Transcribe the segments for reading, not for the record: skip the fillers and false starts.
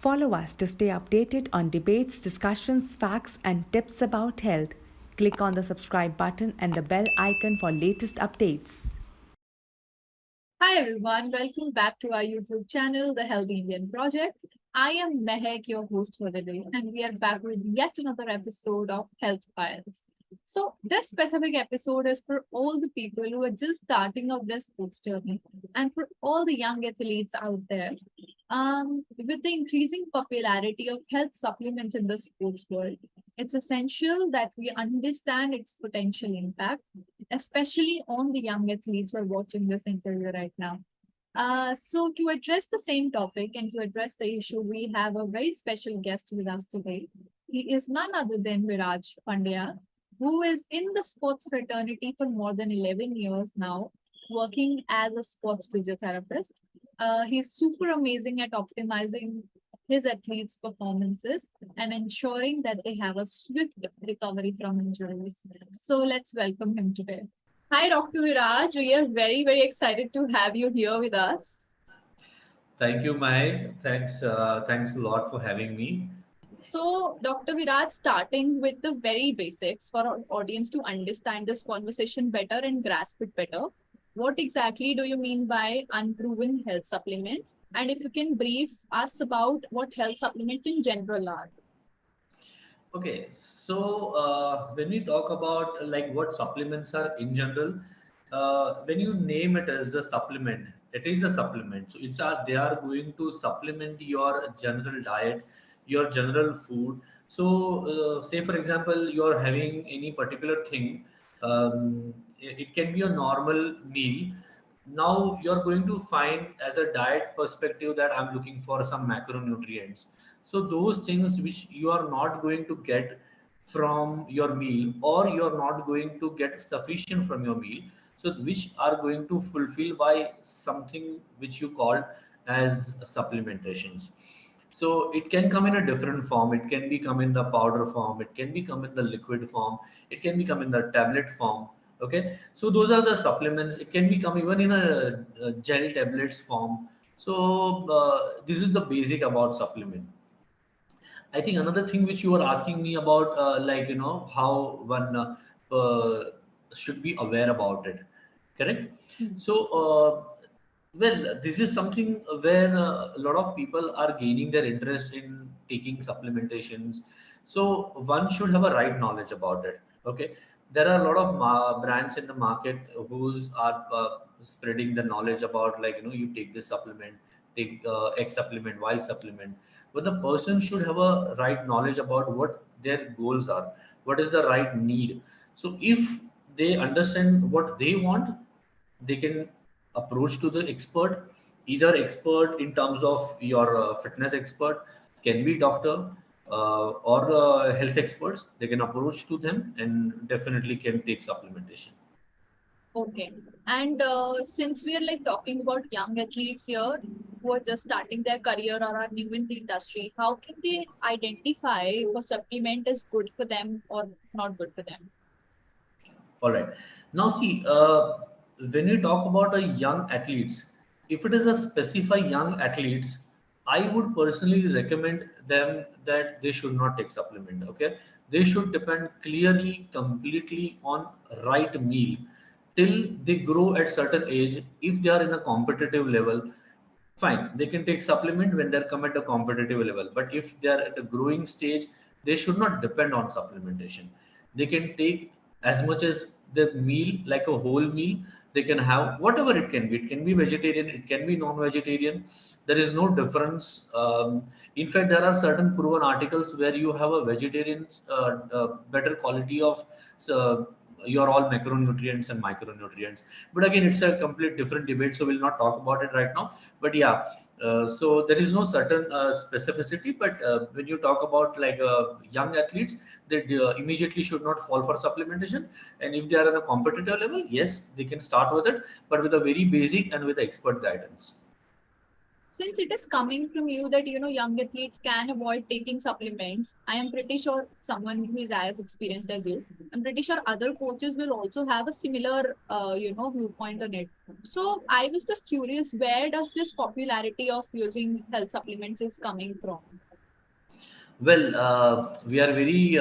Follow us to stay updated on debates, discussions, facts, and tips about health. Click on the subscribe button and the bell icon for latest updates. Hi everyone, welcome back to our YouTube channel, The Healthy Indian Project. I am Mehek, your host for the day, and we are back with yet another episode of Health Files. So, this specific episode is for all the people who are just starting out their sports journey and for all the young athletes out there. With the increasing popularity of health supplements in the sports world, it's essential that we understand its potential impact, especially on the young athletes who are watching this interview right now. So, to address the same topic and to address the issue, we have a very special guest with us today. He is none other than Viraj Pandya, who is in the sports fraternity for more than 11 years now, working as a sports physiotherapist. He's super amazing at optimizing his athletes' performances and ensuring that they have a swift recovery from injuries. So, let's welcome him today. Hi, Dr. Viraj. We are very, very excited to have you here with us. Thank you, Mai. Thanks a lot for having me. So, Dr. Viraj, starting with the very basics for our audience to understand this conversation better and grasp it better. What exactly do you mean by unproven health supplements? And if you can brief us about what health supplements in general are. Okay, so when we talk about like what supplements are in general, when you name it as a supplement, it is a supplement. So they are going to supplement your general diet, your general food. So say for example, you are having any particular thing. It can be a normal meal. Now you're going to find as a diet perspective that I'm looking for some macronutrients. So those things which you are not going to get from your meal, or you're not going to get sufficient from your meal, so which are going to fulfill by something which you call as supplementations. So it can come in a different form. It can be come in the powder form, it can be come in the liquid form, it can be come in the tablet form. Okay, so those are the supplements. It can become even in a gel tablets form. So this is the basic about supplement. I think another thing which you were asking me about, like how one should be aware about it, correct? Hmm. So, well, this is something where a lot of people are gaining their interest in taking supplementations. So one should have a right knowledge about it. Okay, there are a lot of brands in the market who's are spreading the knowledge about, like you take this supplement, take X supplement, Y supplement, but the person should have a right knowledge about what their goals are, what is the right need. So if they understand what they want, they can approach to the expert, either expert in terms of your fitness expert, can be doctor, or health experts. They can approach to them and definitely can take supplementation. Okay. And since we are like talking about young athletes here who are just starting their career or are new in the industry, how can they identify if a supplement is good for them or not good for them? All right. Now see, when you talk about a young athletes, if it is a specified young athletes, I would personally recommend them that they should not take supplement. Okay, they should depend clearly, completely on right meal till they grow at certain age. If they are in a competitive level, fine, they can take supplement when they're come at a competitive level. But if they are at a growing stage, they should not depend on supplementation. They can take as much as the meal, like a whole meal. They can have whatever it can be. It can be vegetarian, it can be non-vegetarian. There is no difference. In fact, there are certain proven articles where you have a vegetarian better quality of uh, your all macronutrients and micronutrients. But again, it's a complete different debate, so we'll not talk about it right now. But yeah, so there is no certain specificity. But when you talk about like young athletes, they immediately should not fall for supplementation. And if they are at a competitive level, yes, they can start with it, but with a very basic and with expert guidance. Since it is coming from you that young athletes can avoid taking supplements, I am pretty sure someone who is as experienced as you, I'm pretty sure other coaches will also have a similar viewpoint on it. So I was just curious, where does this popularity of using health supplements is coming from? Well, we are very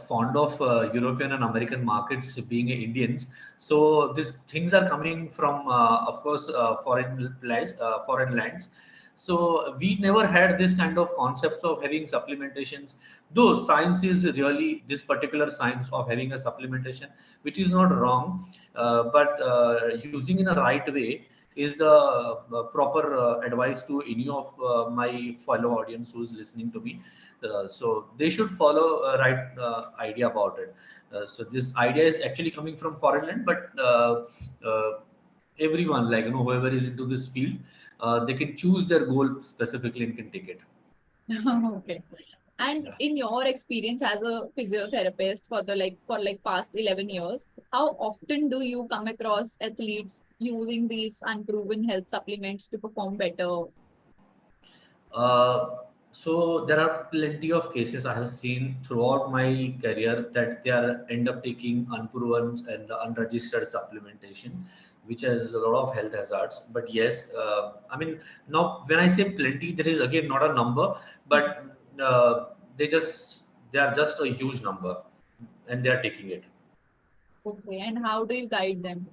fond of European and American markets being Indians. So these things are coming from, of course, foreign lands. So we never had this kind of concepts of having supplementations. Though science is really this particular science of having a supplementation, which is not wrong, but using in a right way is the proper advice to any of my fellow audience who is listening to me. So they should follow a right idea about it. So this idea is actually coming from foreign land, but uh, everyone, like whoever is into this field, they can choose their goal specifically and can take it. Okay. And Yeah. in your experience as a physiotherapist for past 11 years, how often do you come across athletes using these unproven health supplements to perform better? Uh, so there are plenty of cases I have seen throughout my career that they are end up taking unproven and the unregistered supplementation, which has a lot of health hazards. But yes, I mean now when I say plenty, there is again not a number, but they are just a huge number, and they are taking it. Okay, and how do you guide them?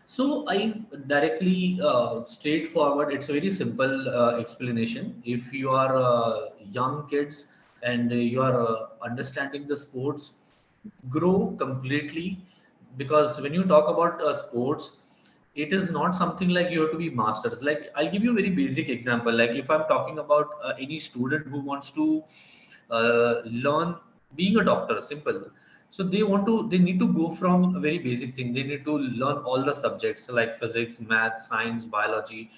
So I directly, straightforward. It's a very simple explanation. If you are young kids and you are understanding the sports, grow completely, because when you talk about sports, it is not something like you have to be masters. Like I'll give you a very basic example. Like if I'm talking about any student who wants to learn being a doctor, simple. So they need to go from a very basic thing. They need to learn all the subjects like physics, math, science, biology.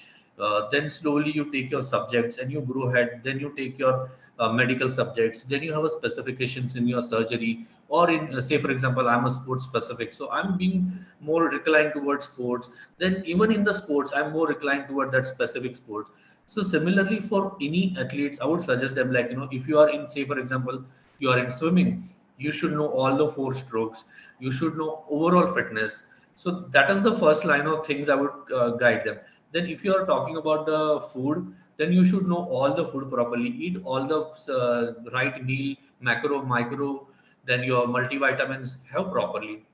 Then slowly you take your subjects and you grow ahead. Then you take your medical subjects. Then you have a specifications in your surgery, or in say for example, I'm a sports specific, so I'm being more reclined towards sports. Then even in the sports, I'm more reclined toward that specific sports. So similarly for any athletes, I would suggest them, like if you are in, say for example, you are in swimming, you should know all the four strokes. You should know overall fitness. So that is the first line of things I would guide them. Then if you are talking about the food, then you should know all the food properly. Eat all the right meal, macro, micro, then your multivitamins have properly.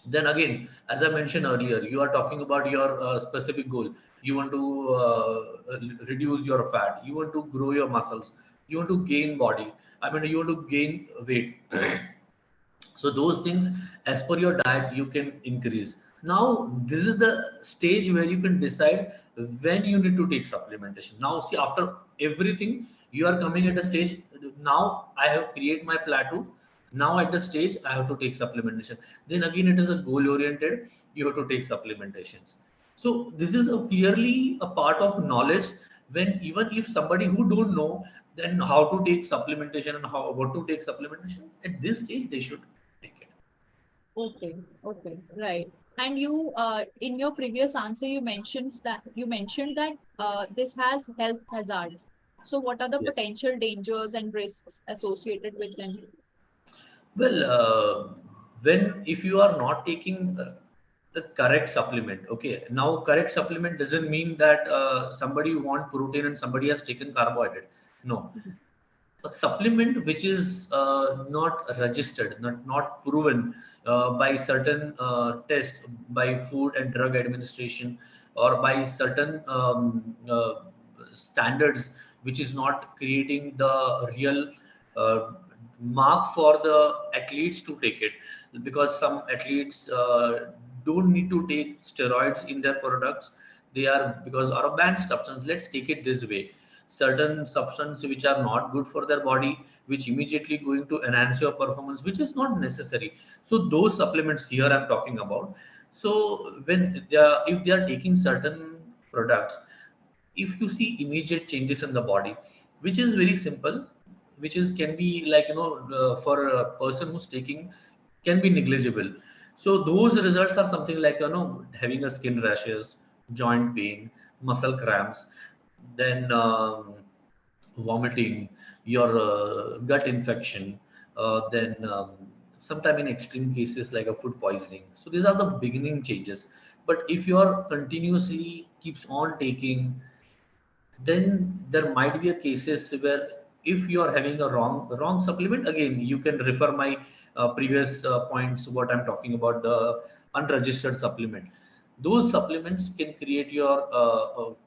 Then again, as I mentioned earlier, you are talking about your specific goal. You want to reduce your fat, you want to grow your muscles, you want to gain body, I mean you want to gain weight. So those things, as per your diet, you can increase. Now this is the stage where you can decide when you need to take supplementation. Now see, after everything, you are coming at a stage. Now I have created my plateau. Now at the stage I have to take supplementation. Then again it is a goal oriented, you have to take supplementations. So this is a clearly a part of knowledge. When even if somebody who don't know then how to take supplementation and how what to take supplementation, at this stage they should take it. Okay, okay, right. And you, in your previous answer, you mentioned that this has health hazards. So, what are the Yes. potential dangers and risks associated with them? Well, when if you are not taking the correct supplement, okay. Now, correct supplement doesn't mean that somebody want protein and somebody has taken carbohydrate. No, a supplement which is not registered, not proven by certain test by Food and Drug Administration, or by certain standards, which is not creating the real uh, mark for the athletes to take it, because some athletes don't need to take steroids in their products. They are because are a banned substance. Let's take it this way: certain substances which are not good for their body, which immediately going to enhance your performance, which is not necessary. So those supplements here I'm talking about. So when they are, if they are taking certain products, if you see immediate changes in the body, which is very simple, which is can be like for a person who's taking, can be negligible. So those results are something like having a skin rashes, joint pain, muscle cramps. then vomiting, your gut infection, then sometime in extreme cases like a food poisoning. So these are the beginning changes. But if you are continuously keeps on taking, then there might be a cases where if you are having a wrong supplement, again you can refer my previous points what I'm talking about, the unregistered supplement. Those supplements can create your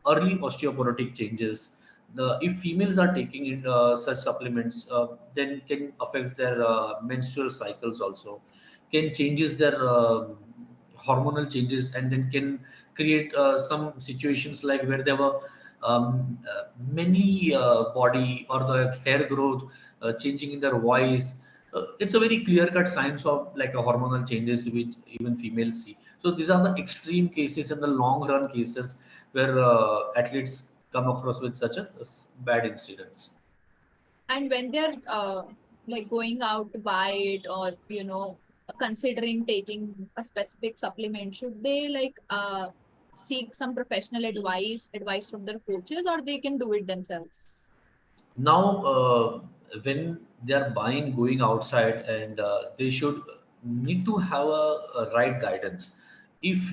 early osteoporotic changes. If females are taking in such supplements, then can affect their menstrual cycles also, can changes their hormonal changes, and then can create some situations like where there were many body or the hair growth changing in their voice. It's a very clear cut signs of like a hormonal changes which even females see. So these are the extreme cases and the long run cases where athletes come across with such a bad incidents. And when they're like going out to buy it, or considering taking a specific supplement, should they like seek some professional advice from their coaches, or they can do it themselves? Now when they are buying going outside, and they should need to have a right guidance. If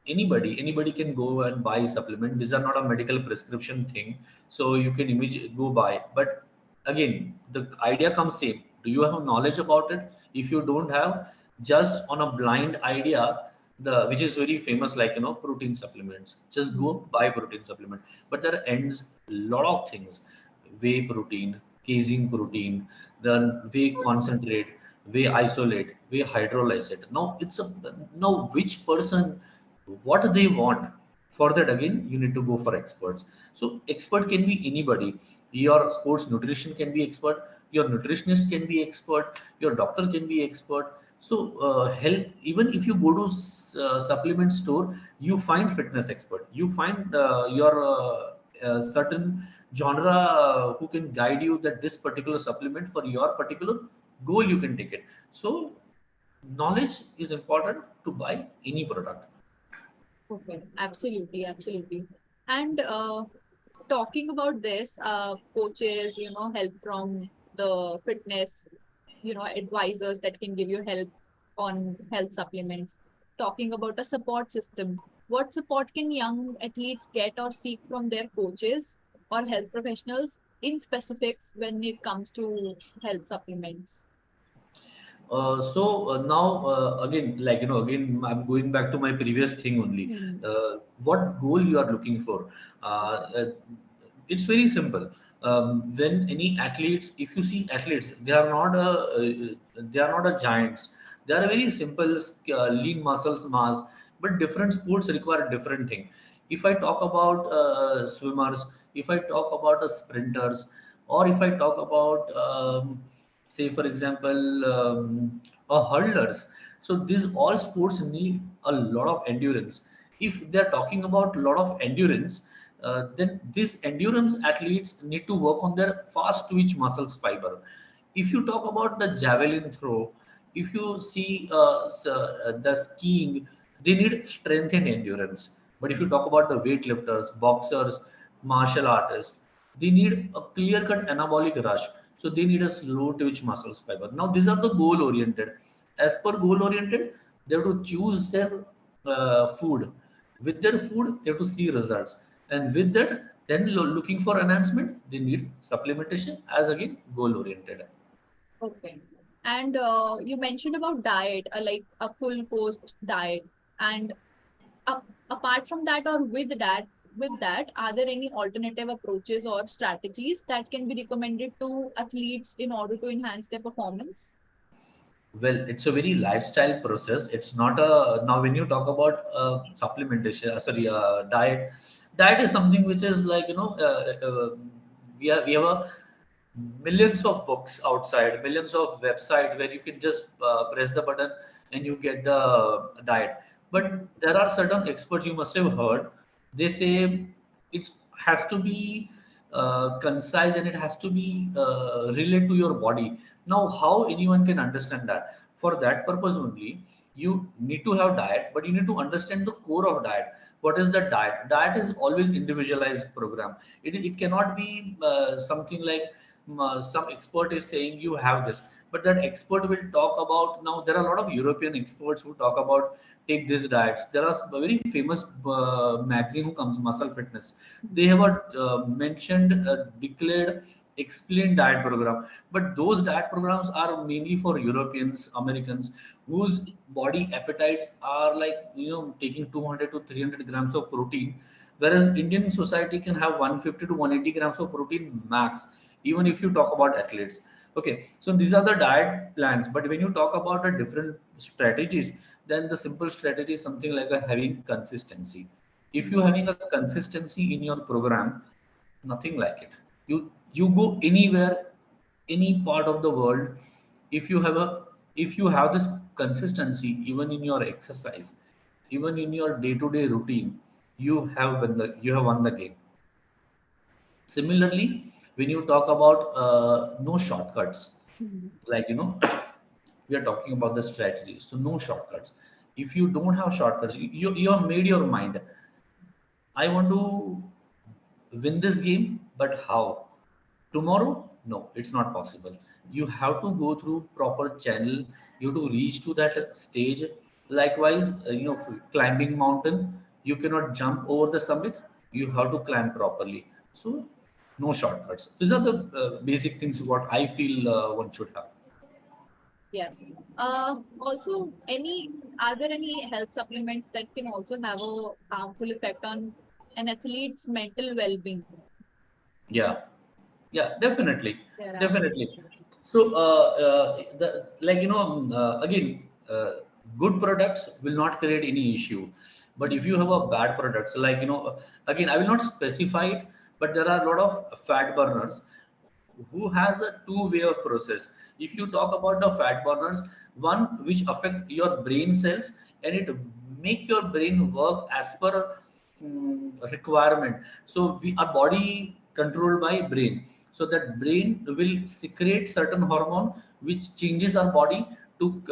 anybody can go and buy supplement, these are not a medical prescription thing, so you can immediately go buy. But again the idea comes same, do you have knowledge about it? If you don't have, just on a blind idea, the which is very famous, like protein supplements, just go buy protein supplement. But there ends lot of things: whey protein, casein protein, then whey concentrate, whey isolate, whey hydrolyze it. Now now which person, what they want. For that again, you need to go for experts. So expert can be anybody. Your sports nutrition can be expert. Your nutritionist can be expert. Your doctor can be expert. So health. Even if you go to supplement store, you find fitness expert. You find your certain genre who can guide you that this particular supplement for your particular goal you can take it. So knowledge is important to buy any product. Okay, absolutely, absolutely. And talking about this, coaches, help from the fitness, advisors that can give you help on health supplements. Talking about a support system, what support can young athletes get or seek from their coaches or health professionals in specifics when it comes to health supplements? Now again, like again I'm going back to my previous thing only. Hmm. What goal you are looking for? Uh, uh, it's very simple. When any athletes, if you see athletes, they are not a giants. They are a very simple lean muscles mass, but different sports require different thing. If I talk about swimmers, if I talk about sprinters, or if I talk about say for example hurlers, so these all sports need a lot of endurance. If they're talking about a lot of endurance, then these endurance athletes need to work on their fast twitch muscles fiber. If you talk about the javelin throw, if you see the skiing, they need strength and endurance. But if you talk about the weightlifters, boxers, martial artists, they need a clear-cut anabolic rush. So they need a slow twitch muscles fiber. Now these are the goal-oriented. As per goal-oriented, they have to choose their food. With their food, they have to see results. And with that, then looking for enhancement, they need supplementation as again goal-oriented. Okay. And you mentioned about diet, like a full course diet. And apart from that, or with that, are there any alternative approaches or strategies that can be recommended to athletes in order to enhance their performance? Well, it's a very lifestyle process. It's not a now when you talk about supplementation, diet is something which is like we have a millions of books outside, millions of websites where you can just press the button and you get the diet. But there are certain experts you must have heard. They say it has to be concise and it has to be relate to your body. Now, how anyone can understand that? For that purpose only, you need to have diet, but you need to understand the core of diet. What is the diet? Diet is always individualized program. It cannot be something like some expert is saying you have this, but that expert will talk about, now there are a lot of European experts who talk about take these diets. There are a very famous magazine who comes, Muscle Fitness. They have mentioned, declared, explained diet program, but those diet programs are mainly for Europeans, Americans, whose body appetites are like, taking 200 to 300 grams of protein, whereas Indian society can have 150 to 180 grams of protein max, even if you talk about athletes. Okay, so these are the diet plans, but when you talk about the different strategies, then the simple strategy is something like a having consistency. If you having a consistency in your program, nothing like it. You go anywhere, any part of the world, if you have a if you have this consistency, even in your exercise, even in your day-to-day routine, you have won the game. Similarly, when you talk about no shortcuts, like we are talking about the strategies, so no shortcuts. If you don't have shortcuts, you have made your mind, I want to win this game, but how? Tomorrow? No, it's not possible. You have to go through proper channel. You have to reach to that stage. Likewise, climbing mountain, you cannot jump over the summit. You have to climb properly. So no shortcuts. These are the basic things what I feel one should have. Yes. Also, are there any health supplements that can also have a harmful effect on an athlete's mental well-being? Yeah, yeah, definitely, There are. definitely. So, again, good products will not create any issue. But if you have a bad product, so like again, I will not specify it, but there are a lot of fat burners who has a two-way of process. If you talk about the fat burners, one which affect your brain cells and it make your brain work as per requirement. So our body controlled by brain. So that brain will secrete certain hormone which changes our body to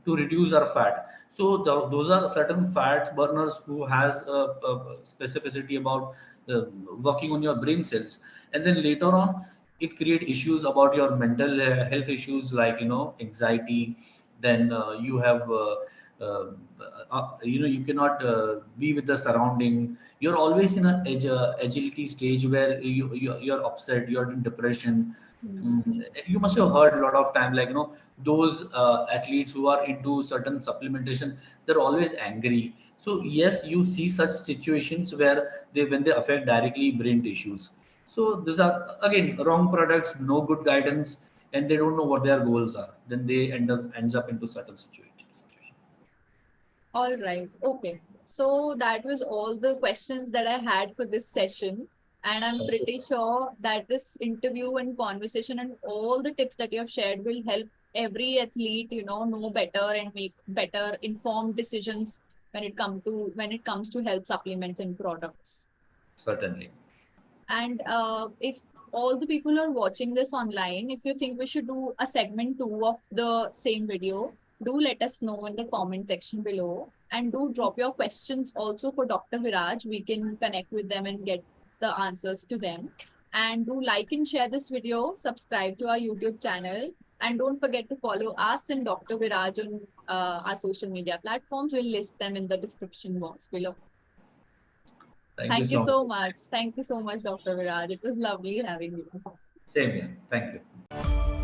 reduce our fat. So those are certain fat burners who has a specificity about working on your brain cells, and then later on it create issues about your mental health issues like anxiety. Then you have uh, you cannot be with the surrounding. You're always in a agility stage where you're upset, you're in depression. You must have heard a lot of time, like those athletes who are into certain supplementation, they're always angry. So yes, you see such situations where when they affect directly brain tissues. So these are again wrong products, no good guidance, and they don't know what their goals are. Then they ends up into certain situations. All right. Okay. So that was all the questions that I had for this session. And I'm Thank you. pretty sure that this interview and conversation and all the tips that you have shared will help every athlete, know better and make better informed decisions when it comes to health supplements and products. Certainly. And if all the people are watching this online, if you think we should do a segment 2 of the same video, do let us know in the comment section below. And do drop your questions also for Dr. Viraj. We can connect with them and get the answers to them. And do like and share this video, subscribe to our YouTube channel, and don't forget to follow us and Dr. Viraj on our social media platforms. We'll list them in the description box below. Thank you Thank you so so much. much. Thank you so much, Dr. Viraj. It was lovely having you. Same here. Thank you.